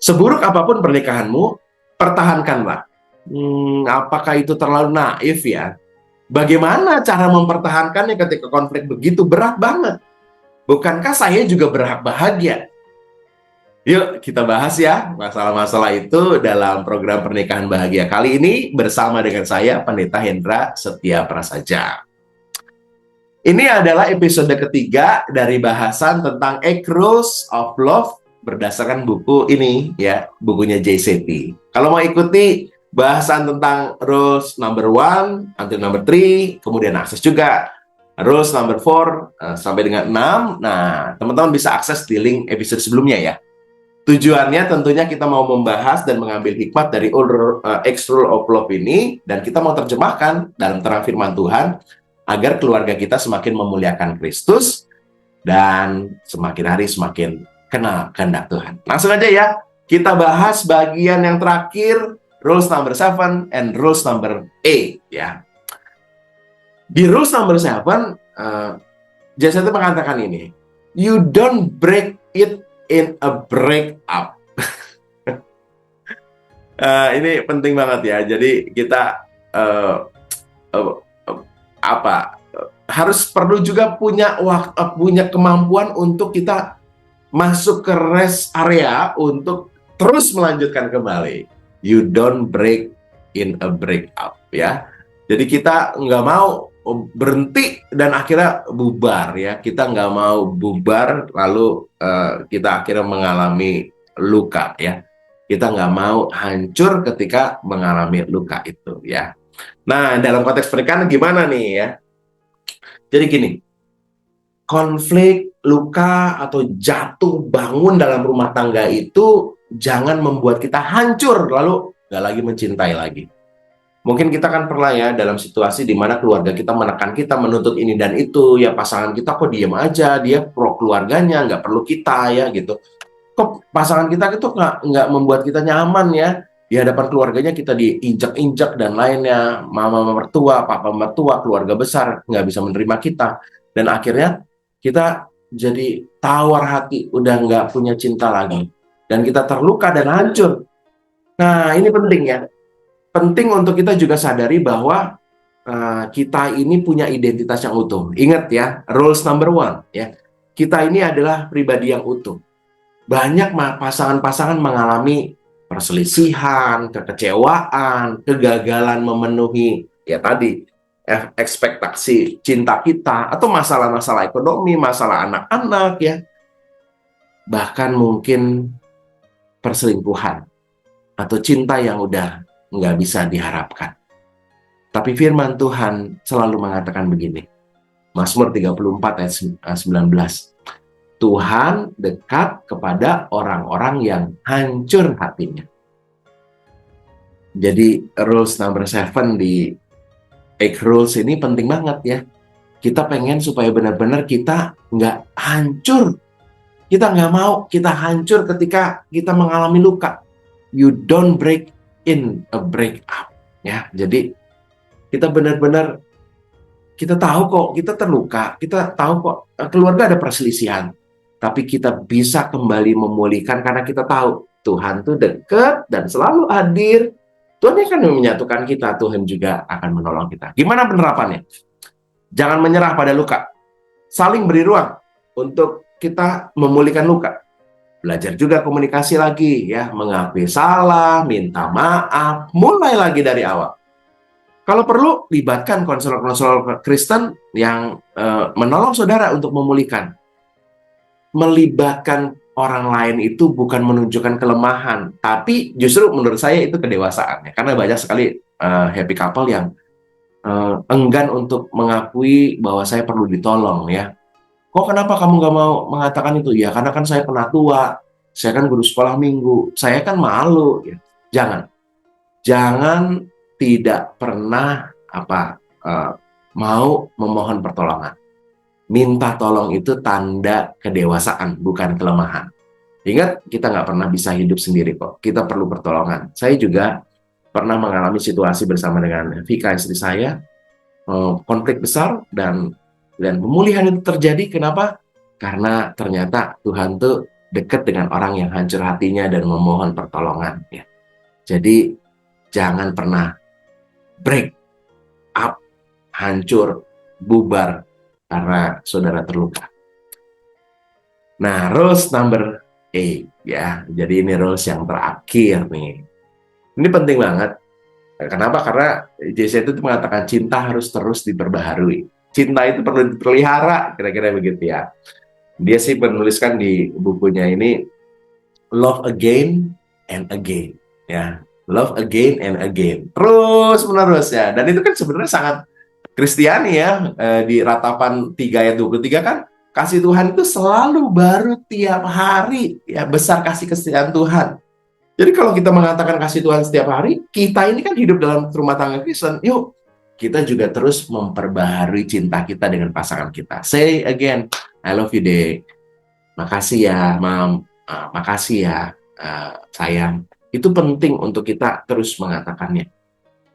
Seburuk apapun pernikahanmu, pertahankanlah. Apakah itu terlalu naif ya? Bagaimana cara mempertahankannya ketika konflik begitu berat banget? Bukankah saya juga berhak bahagia? Yuk kita bahas ya masalah-masalah itu dalam program Pernikahan Bahagia kali ini bersama dengan saya, Pendeta Hendra Setia Prasaja. Ini adalah episode ketiga dari bahasan tentang 8 Rules of Love berdasarkan buku ini ya, bukunya Jay Shetty. Kalau mau ikuti bahasan tentang rules number 1 until number 3, kemudian akses juga rules number 4 sampai dengan 6. Nah, teman-teman bisa akses di link episode sebelumnya ya. Tujuannya tentunya kita mau membahas dan mengambil hikmat dari 8 Rule of Love ini, dan kita mau terjemahkan dalam terang firman Tuhan agar keluarga kita semakin memuliakan Kristus dan semakin hari semakin kenal kehendak Tuhan. Langsung aja ya, kita bahas bagian yang terakhir, rules number 7 and rules number 8 ya. Di rules number 7, Jasa itu mengatakan ini, you don't break it in a breakup. Ini penting banget ya. Jadi kita harus perlu juga punya kemampuan untuk kita masuk ke rest area untuk terus melanjutkan kembali. You don't break in a breakup ya. Jadi kita nggak mau berhenti dan akhirnya bubar ya. Kita nggak mau bubar lalu kita akhirnya mengalami luka ya. Kita nggak mau hancur ketika mengalami luka itu ya. Nah, dalam konteks pernikahan gimana nih ya? Jadi gini, konflik, luka, atau jatuh bangun dalam rumah tangga itu jangan membuat kita hancur lalu nggak lagi mencintai lagi. Mungkin kita kan pernah ya dalam situasi di mana keluarga kita menekan kita, menuntut ini dan itu, ya pasangan kita kok diem aja, dia pro keluarganya, nggak perlu kita ya gitu. Kok pasangan kita itu nggak membuat kita nyaman ya, di hadapan keluarganya kita diinjak-injak dan lainnya, mama mertua, papa mertua, keluarga besar nggak bisa menerima kita, dan akhirnya kita jadi tawar hati, udah nggak punya cinta lagi, dan kita terluka dan hancur. Nah, ini penting ya, penting untuk kita juga sadari bahwa kita ini punya identitas yang utuh. Ingat ya, rules number 1 ya, kita ini adalah pribadi yang utuh. Banyak pasangan-pasangan mengalami perselisihan, kekecewaan, kegagalan memenuhi ya tadi ekspektasi cinta kita, atau masalah-masalah ekonomi, masalah anak-anak ya, bahkan mungkin perselingkuhan atau cinta yang udah nggak bisa diharapkan. Tapi firman Tuhan selalu mengatakan begini, Mazmur 34 ayat 19, Tuhan dekat kepada orang-orang yang hancur hatinya. Jadi rules number 7 di 8 rules ini penting banget ya. Kita pengen supaya benar-benar kita nggak hancur. Kita nggak mau kita hancur ketika kita mengalami luka. You don't break in a breakup. Ya, jadi kita benar-benar, kita tahu kok kita terluka, kita tahu kok keluarga ada perselisihan. Tapi kita bisa kembali memulihkan karena kita tahu Tuhan tuh dekat dan selalu hadir. Tuhan akan menyatukan kita, Tuhan juga akan menolong kita. Gimana penerapannya? Jangan menyerah pada luka. Saling beri ruang untuk kita memulihkan luka. Belajar juga komunikasi lagi ya, mengakui salah, minta maaf, mulai lagi dari awal. Kalau perlu, libatkan konselor-konselor Kristen yang menolong saudara untuk memulihkan. Melibatkan orang lain itu bukan menunjukkan kelemahan, tapi justru menurut saya itu kedewasaan ya. Karena banyak sekali happy couple yang enggan untuk mengakui bahwa saya perlu ditolong ya. Kok kenapa kamu nggak mau mengatakan itu? Ya karena kan saya pernah tua, saya kan guru sekolah minggu, saya kan malu ya. Jangan tidak pernah mau memohon pertolongan. Minta tolong itu tanda kedewasaan, bukan kelemahan. Ingat, kita nggak pernah bisa hidup sendiri kok. Kita perlu pertolongan. Saya juga pernah mengalami situasi bersama dengan Vika, istri saya, konflik besar, dan pemulihan itu terjadi. Kenapa? Karena ternyata Tuhan tuh dekat dengan orang yang hancur hatinya dan memohon pertolongan. Ya. Jadi jangan pernah break up, hancur, bubar karena saudara terluka. Nah, rules number 8 ya. Jadi ini rules yang terakhir nih. Ini penting banget. Kenapa? Karena JC itu mengatakan cinta harus terus diperbaharui. Cinta itu perlu dipelihara, kira-kira begitu ya. Dia sih menuliskan di bukunya ini, love again and again. Ya, love again and again. Terus menerus ya. Dan itu kan sebenarnya sangat Kristiani ya. Di Ratapan 3 ayat 23 kan, kasih Tuhan itu selalu baru tiap hari. Ya, besar kasih kesetiaan Tuhan. Jadi kalau kita mengatakan kasih Tuhan setiap hari, kita ini kan hidup dalam rumah tangga Kristen. Yuk, kita juga terus memperbaharui cinta kita dengan pasangan kita. Say again, I love you, Dek. Makasih ya, Mam. Makasih ya, sayang. Itu penting untuk kita terus mengatakannya.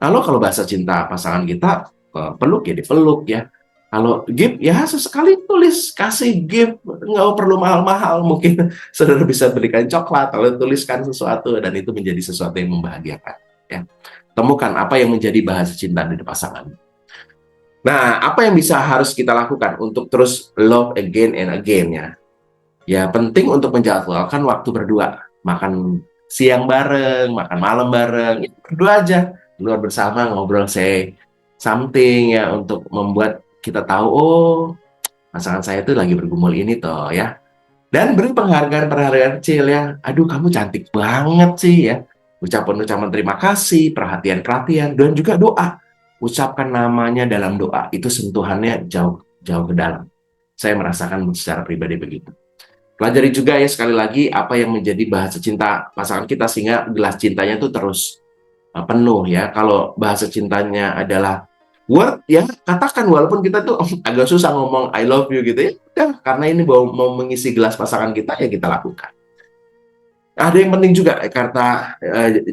Lalu kalau bahasa cinta pasangan kita, peluk ya dipeluk ya. Kalau gift, ya sesekali tulis, kasih gift, nggak perlu mahal-mahal. Mungkin saudara bisa belikan coklat, lalu tuliskan sesuatu, dan itu menjadi sesuatu yang membahagiakan. Ya. Temukan apa yang menjadi bahasa cinta dari pasangan. Nah, apa yang harus kita lakukan untuk terus love again and again ya? Ya, penting untuk menjadwalkan waktu berdua. Makan siang bareng, makan malam bareng, ya, berdua aja. Keluar bersama, ngobrol, say something ya, untuk membuat kita tahu, oh, pasangan saya itu lagi bergumul ini toh ya. Dan beri penghargaan-penghargaan kecil ya. Aduh, kamu cantik banget sih ya. Ucapan-ucapan terima kasih, perhatian-perhatian, dan juga doa. Ucapkan namanya dalam doa. Itu sentuhannya jauh ke dalam. Saya merasakan secara pribadi begitu. Pelajari juga ya sekali lagi apa yang menjadi bahasa cinta pasangan kita sehingga gelas cintanya itu terus penuh ya. Kalau bahasa cintanya adalah word ya, katakan walaupun kita tuh agak susah ngomong I love you gitu ya, karena ini mau mengisi gelas pasangan kita ya kita lakukan. Ada yang penting juga kata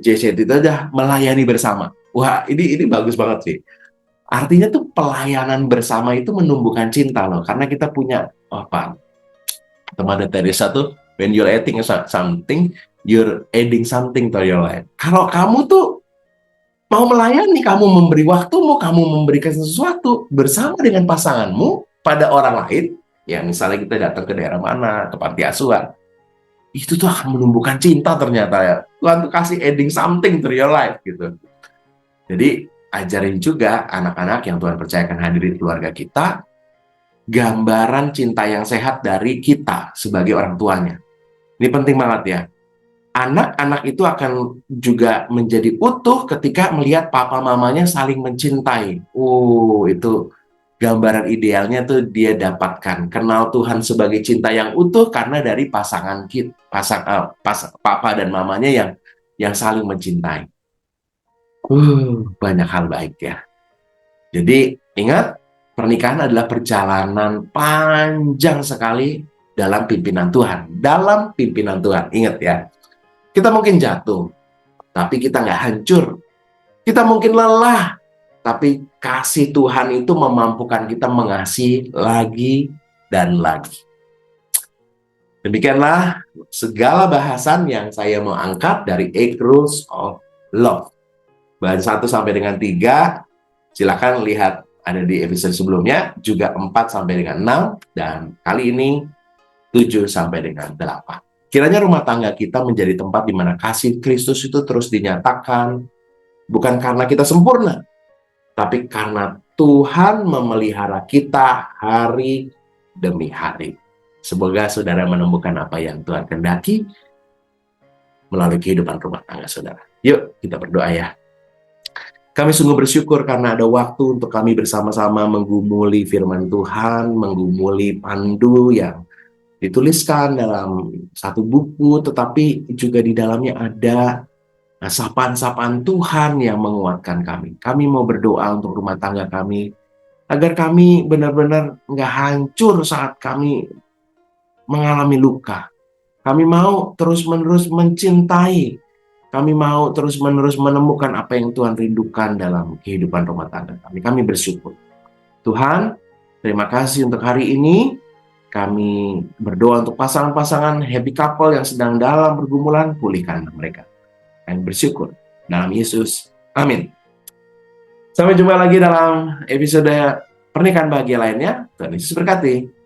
JCT itu aja, melayani bersama. Wah, ini bagus banget sih. Artinya tuh pelayanan bersama itu menumbuhkan cinta loh, karena kita punya apa? Teman Teresa tuh, when you're adding something, you're adding something to your life. Kalau kamu tuh mau melayani, kamu memberi waktumu, kamu memberikan sesuatu bersama dengan pasanganmu pada orang lain, ya misalnya kita datang ke daerah mana, ke panti asuhan, itu tuh akan menumbuhkan cinta ternyata ya. Tuhan tuh kasih adding something to your life gitu. Jadi ajarin juga anak-anak yang Tuhan percayakan hadir di keluarga kita, gambaran cinta yang sehat dari kita sebagai orang tuanya. Ini penting banget ya. Anak-anak itu akan juga menjadi utuh ketika melihat papa mamanya saling mencintai. Itu gambaran idealnya tuh dia dapatkan. Kenal Tuhan sebagai cinta yang utuh karena dari pasangan kita, papa dan mamanya yang saling mencintai. Banyak hal baik ya. Jadi ingat, pernikahan adalah perjalanan panjang sekali dalam pimpinan Tuhan. Dalam pimpinan Tuhan, ingat ya. Kita mungkin jatuh, tapi kita nggak hancur. Kita mungkin lelah, tapi kasih Tuhan itu memampukan kita mengasihi lagi dan lagi. Demikianlah segala bahasan yang saya mau angkat dari 8 Rules of Love. Bahan 1 sampai dengan 3, silakan lihat ada di episode sebelumnya, juga 4 sampai dengan 6, dan kali ini 7 sampai dengan 8. Kiranya rumah tangga kita menjadi tempat di mana kasih Kristus itu terus dinyatakan, bukan karena kita sempurna, tapi karena Tuhan memelihara kita hari demi hari. Semoga saudara menemukan apa yang Tuhan kehendaki melalui kehidupan rumah tangga saudara. Yuk, kita berdoa ya. Kami sungguh bersyukur karena ada waktu untuk kami bersama-sama menggumuli firman Tuhan, menggumuli pandu yang dituliskan dalam satu buku, tetapi juga di dalamnya ada sapaan-sapaan Tuhan yang menguatkan kami. Kami mau berdoa untuk rumah tangga kami, agar kami benar-benar nggak hancur saat kami mengalami luka. Kami mau terus-menerus mencintai. Kami mau terus-menerus menemukan apa yang Tuhan rindukan dalam kehidupan rumah tangga kami. Kami bersyukur. Tuhan, terima kasih untuk hari ini. Kami berdoa untuk pasangan-pasangan happy couple yang sedang dalam pergumulan, pulihkan mereka. Kami bersyukur dalam Yesus. Amin. Sampai jumpa lagi dalam episode pernikahan bahagia lainnya. Tuhan Yesus berkati.